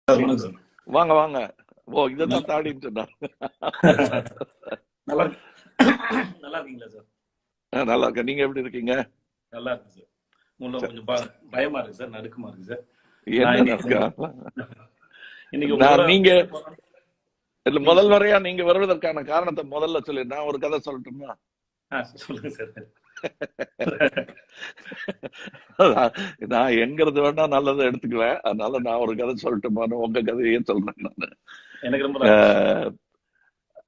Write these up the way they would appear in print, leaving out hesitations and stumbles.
சொல்லுங்க சார். வாங்க வாங்க. ஓ இதான் தாடின்னு சொன்னார். நல்லா நல்லா இருக்கீங்களா சார்? நல்லா இருக்கேன். நீங்க எப்படி இருக்கீங்க? நல்லா இருக்கு சார். உங்களை கொஞ்சம் பயமா இருக்கு சார், நடுக்கமா இருக்கு சார். என்ன நீங்க இல்ல முதல் முறையா நீங்க வருவதற்கான காரணத்தை முதல்ல சொல்லி நான் ஒரு கதை சொல்லட்டுமா? சொல்லுங்க சார். நான் எங்கிறது வேணா நல்லதை எடுத்துக்குவேன். அதனால நான் ஒரு கதை சொல்லட்டுமான்னு உங்க கதையே சொல்றேன் நானு. எனக்கு ரொம்ப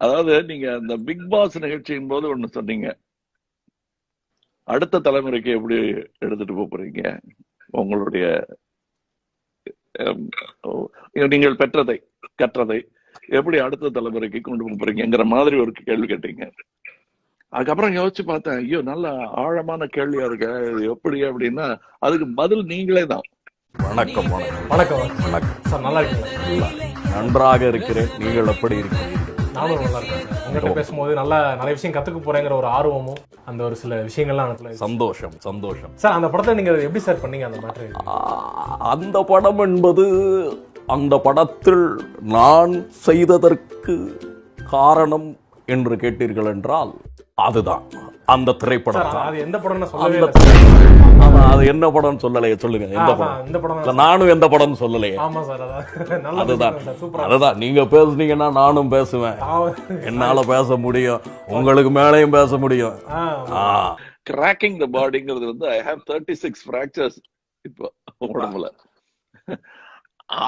அதாவது நீங்க இந்த பிக் பாஸ் நிகழ்ச்சியின் போது ஒண்ணு சொன்னீங்க, அடுத்த தலைமுறைக்கு எப்படி எடுத்துட்டு போறீங்க உங்களுடைய நீங்கள் பெற்றதை கற்றதை எப்படி அடுத்த தலைமுறைக்கு கொண்டு போறீங்கிற மாதிரி ஒரு கேள்வி கேட்டீங்க. அதுக்கப்புறம் யோசிச்சு பார்த்தேன், ஐயோ நல்ல ஆழமான கேள்வியா இருக்க, எப்படி அப்படின்னா அதுக்கு பதில் நீங்களே தான். வணக்கம் வணக்கம் வணக்கம் சார். நல்லா இருக்கீங்களா? நன்றாக இருக்கிறேன். நீங்கள் எப்படி இருக்கிறீர்கள்? நானும் நல்லா இருக்கேன். உங்ககிட்ட பேசும்போது நிறைய விஷயம் கத்துக்க போறேங்கிற ஒரு ஆர்வமும் அந்த ஒரு சில விஷயங்கள்லாம் சந்தோஷம் சந்தோஷம் சார். அந்த படத்தை நீங்க எப்படி சார் பண்ணீங்க? அந்த மாதிரி அந்த படம் என்பது, அந்த படத்தில் நான் செய்ததற்கு காரணம் என்று கேட்டீர்கள் என்றால் அதுதான் அந்த திரைப்படம். அது எந்த படம்? அது என்ன படம் சொல்லலையே, சொல்லுங்க. எந்த படம்? நானும் எந்த படம் சொல்லலையே. அதுதான் நீங்க பேசுனீங்கன்னா நானும் பேசுவேன். என்னால பேச முடியும், உங்களுக்கு மேலையும் பேச முடியும். கிராக்கிங் தி பாடிங்கிறது வந்து ஐ ஹேவ் 36 ஃபிராக்சர்ஸ் இப்போ உடம்புல.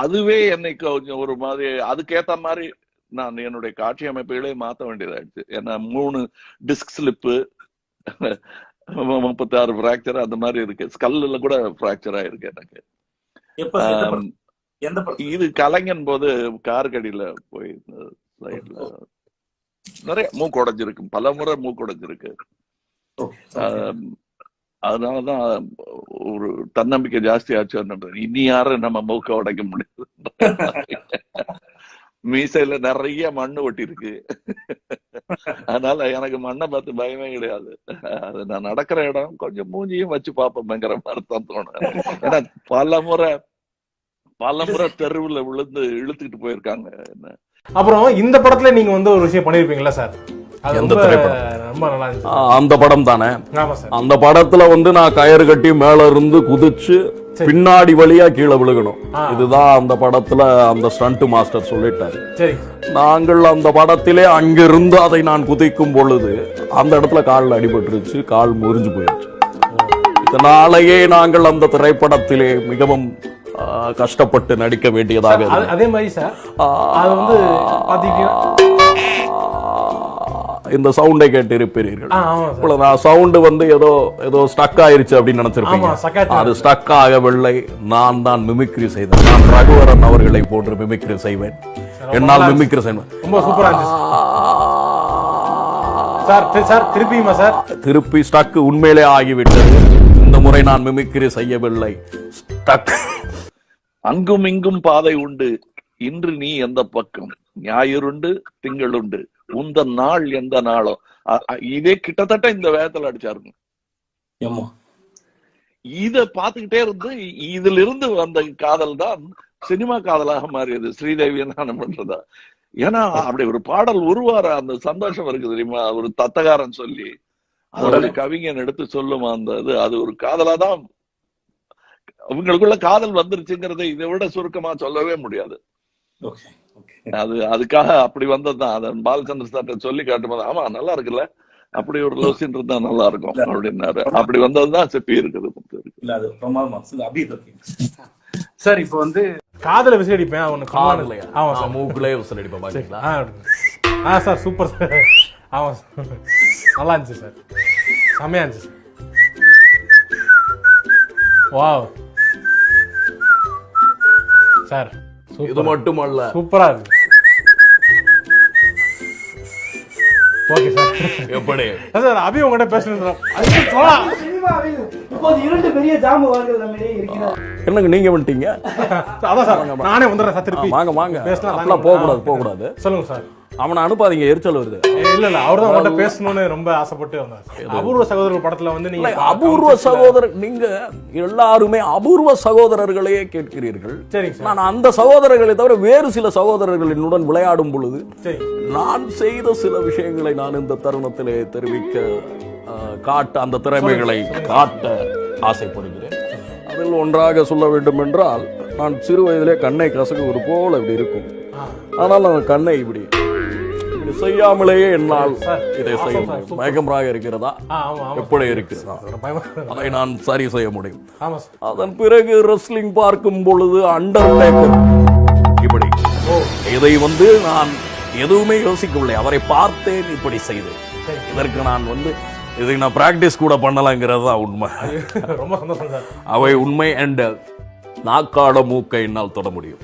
அதுவே என்னை கொஞ்சம் ஒரு மாதிரி, அதுக்கேத்த மாதிரி நான் என்னுடைய காட்சி அமைப்புகளே மாற்ற வேண்டியதாயிடுச்சு. ஏன்னா 3 டிஸ்க் ஸ்லிப்பு, 36 ஃபிராக்சர் அந்த மாதிரி இருக்கு. ஸ்கல்ல கூட ஃபிராக்சர் ஆயிருக்கு எனக்கு. இது கலைஞன் போது கார்கடியில போய் சைட்ல நிறைய மூக்கு உடைஞ்சிருக்கு, பல முறை மூக்கு உடைஞ்சிருக்கு. அதனாலதான் ஒரு தன்னம்பிக்கை ஜாஸ்தி ஆச்சு. இனி யாரும் நம்ம மூக்க உடைக்க முடியாது. மீசையில நிறைய மண்ணு ஒட்டி இருக்கு. அதனால எனக்கு மண்ணை பார்த்து பயமே கிடையாது. அது நான் நடக்கிற இடம் கொஞ்சம் மூஞ்சியும் வச்சு பார்ப்பேங்கிற மாதிரி தான் தோணும். ஏன்னா பல முறை தெருவுல விழுந்து இழுத்துக்கிட்டு போயிருக்காங்க என்ன. அப்புறம் இந்த படத்துல நீங்க வந்து ஒரு விஷயம் பண்ணிருப்பீங்களா சார்? அந்த படம் தானே. அந்த படத்துல வந்து நான் கயிறு கட்டி மேல இருந்து குதிச்சு பின்னாடி வழியா கீழே விழுகணும். இதுதான் அந்த படத்துல அந்த ஸ்டண்ட் மாஸ்டர் சொல்லிட்டாரு. நாங்கள் அந்த படத்திலே அங்கிருந்து அதை நான் குதிக்கும் பொழுது அந்த இடத்துல காலில் அடிபட்டுருச்சு, கால் முறிஞ்சு போயிடுச்சு. இதனாலேயே நாங்கள் அந்த திரைப்படத்திலே மிகவும் கஷ்டப்பட்டு நடிக்க வேண்டியதாக. அதே மாதிரி சார் இந்த சவுண்டை கேட்டு இருப்பீர்கள். சவுண்ட் வந்து ஏதோ ஸ்டக் ஆயிருச்சு அப்படின்னு நினைச்சிருப்பீங்க. அது ஸ்டக் ஆகவில்லை. நான் தான் மிமிக்ரி செய்தேன். நான் ரகுவரன் அவர்களை போன்று மிமிக்ரி செய்வேன். என்னால் மிமிக்ரி செய்வேன். திருப்பி ஸ்டக் உண்மையிலே ஆகிவிட்டது. இந்த முறை நான் மிமிக்ரி செய்யவில்லை. ஸ்டக். அங்கும் இங்கும் பாதை உண்டு, இன்று நீ எந்த பக்கம், ஞாயிறுண்டு திங்களுண்டு, உந்த நாள் எந்த நாளோ. இதே கிட்டத்தட்ட இந்த வேகத்துல அடிச்சாருங்க. இத பாத்துக்கிட்டே இருந்து இதுல இருந்து வந்த காதல் தான் சினிமா காதலாக மாறியது. ஸ்ரீதேவி என்ன பண்றதா? ஏன்னா அப்படி ஒரு பாடல் உருவார அந்த சந்தோஷம் இருக்கு தெரியுமா? ஒரு தத்தகாரன் சொல்லி அதோட கவிஞன் எடுத்து சொல்லுமா அந்த இது, அது ஒரு காதலாதான். அவங்களுக்குள்ள காதல் வந்துருச்சுங்கிறத இதை விட சுருக்கமா சொல்லவே முடியாது. அதுக்காக அப்படி வந்ததுதான். அதை பாலச்சந்திர சார்ட்ட சொல்லி காட்டும்போது, ஆமா நல்லா இருக்குல்ல, அப்படி ஒரு லோசின் இருந்தா நல்லா இருக்கும் அப்படின்னாரு. அப்படி வந்ததுதான் செப்பி இருக்குது. சார் இப்ப வந்து காதல விசில் அடிப்பேன், அவனுக்கு மூக்குலயே விசில் அடிப்பேன் பாத்தீங்களா? Sir super sir. ஆமா நல்லா இருந்துச்சு சார், செம்மையா இருந்துச்சு சார். வாவ் சார், இது மட்டுமல்ல சூப்பரா இருக்கு. Okay sir. எப்படி சார் அபி உங்ககிட்ட பேசணும். என்னங்க நீங்க வந்துட்டீங்க? அதான் சார் நானே வந்துடுறேன் சார். திருப்பி வாங்க பேசலாம். போக கூடாது. சொல்லுங்க சார். அவனை அனுப்பாதீங்க, எரிச்சல் வருது. இல்ல அவர் தான் உங்கள்கிட்ட பேசணும்னு ரொம்ப ஆசைப்பட்டு வந்தார். அபூர்வ சகோதரர்கள் படத்துல வந்து நீங்க அபூர்வ சகோதரர், நீங்க எல்லாருமே அபூர்வ சகோதரர்களையே கேட்கிறீர்கள். சரிங்க சார். நான் அந்த சகோதரர்களை தவிர வேறு சில சகோதரர்கள் என்னுடன் விளையாடும் பொழுது நான் செய்த சில விஷயங்களை நான் இந்த தருணத்திலே தெரிவிக்க காட்ட, அந்த திறமைகளை காட்ட ஆசைப்படுகிறேன். அதில் ஒன்றாக சொல்ல வேண்டும் என்றால், நான் சிறு வயதிலே கண்ணை கசக்குவது போல இப்படி இருக்கும். ஆனால் அந்த கண்ணை இப்படி செய்யாமலேயே என்னால் இதை செய்ய முடியும். மயக்கமாக இருக்கிறதா, எப்படி இருக்கிறதா, அதை நான் சரி செய்ய முடியும். அதன் பிறகு ரெஸ்லிங் பார்க்கும் பொழுது அண்டர்டேக்கர் இப்படி, இதை வந்து நான் எதுவுமே யோசிக்கவில்லை, அவரை பார்த்தேன், இப்படி செய்தேன். இதற்கு நான் வந்து இதை நான் பிராக்டிஸ் கூட பண்ணலாங்கிறது தான் உண்மை. ரொம்ப சந்தோஷம் சார். அவை உண்மை. அண்ட் நாக்காட மூக்கை என்னால் தொட முடியும்.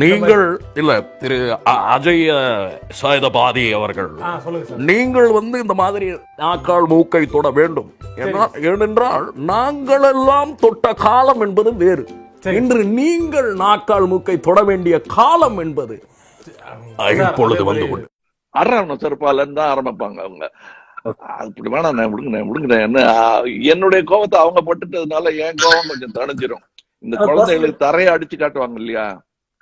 நீங்கள் இல்ல திரு அஜய் சாயுதபாதி அவர்கள், நீங்கள் வந்து இந்த மாதிரி நாக்கால் மூக்கை தொட வேண்டும். ஏனென்றால் நாங்கள் எல்லாம் தொட்ட காலம் என்பது வேறு. இன்று நீங்கள் நாக்கால் மூக்கை தொட வேண்டிய காலம் என்பது இப்பொழுது வந்து கொண்டு அறணும் செருப்பாலன்னு தான் ஆரம்பிப்பாங்க அவங்க. அப்படி வேணாம், நான் விடுங்க. என்னுடைய கோபத்தை அவங்க பட்டுட்டதுனால என் கோபம் கொஞ்சம் தணிஞ்சிரும். இந்த குழந்தைகளுக்கு தரையை அடிச்சு காட்டுவாங்க இல்லையா,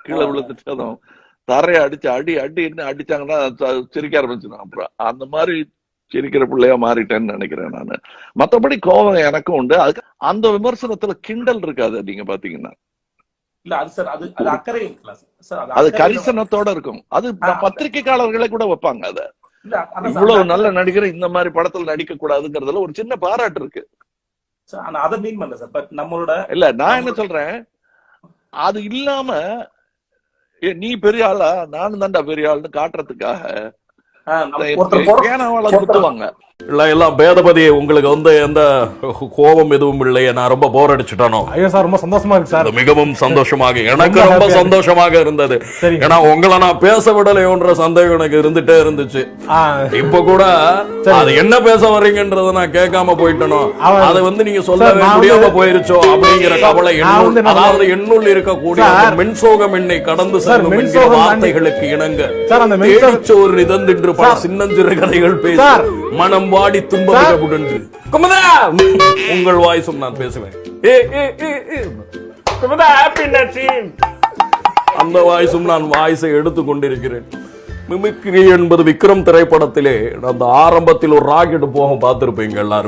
கீழே விழுந்துட்டதும் தரையை அடிச்சு அடின்னு அடிச்சாங்கன்னா சிரிக்க ஆரம்பிச்சிடும். அப்புறம் அந்த மாதிரி சிரிக்கிற பிள்ளையா மாறிட்டேன்னு நினைக்கிறேன் நானு. மற்றபடி கோபம் எனக்கும் உண்டு. அதுக்கு அந்த விமர்சனத்துல கிண்டல் இருக்காது. நீங்க பாத்தீங்கன்னா அது கரிசனத்தோட இருக்கும். அது பத்திரிகையாளர்களே கூட வைப்பாங்க. அத இவ்வளவு நல்ல நடிகர் இந்த மாதிரி படத்துல நடிக்க கூடாதுங்கிறதுல ஒரு சின்ன பாராட்டு இருக்கு. இல்ல நான் என்ன சொல்றேன், அது இல்லாம நீ பெரிய ஆளா நானும் தான்டா பெரிய ஆள்னு காட்டுறதுக்காக குத்துவாங்க. எல்லாம் பேதபதி, உங்களுக்கு வந்து எந்த கோபம் எதுவும் இல்லையே, நான் ரொம்ப போர் அடிச்சுட்டானோ? ஐயோ சார், ரொம்ப சந்தோஷமா இருக்கு சார். மிகவும் சந்தோஷமாக, எனக்கு ரொம்ப சந்தோஷமாக இருந்தது. ஏன்னா உங்களை நான் பேச விடலையோன்ற சந்தேகம் எனக்கு இருந்துட்டே இருந்துச்சு. இப்ப கூட அது என்ன பேச வர்றீங்கன்றத நான் கேட்காம போயிட்டனோ, அதை வந்து நீங்க சொல்லவே முடியாம போயிருச்சோ அப்படிங்கிற கவலை அதாவது என்னுள் இருக்கக்கூடிய மின்சோகம் என்னை கடந்து செல்லும் என்கிற வார்த்தைகளுக்கு இணங்க தேடிச்சோறு இதந்தின்று பல சின்னஞ்சிறு கதைகள் பேசி மனம் வாடி துன்புடன் உங்கள் வாய்ஸும் நான் பேசுவேன். அந்த வாய்ஸும் நான் வாய்ஸை எடுத்துக் கொண்டிருக்கிறேன். மிமிக்ரி என்பது விக்ரம் திரைப்படத்திலே அந்த ஆரம்பத்தில் ஒரு ராக்கெட் போகும் பார்த்திருப்பீங்க எல்லாரும்.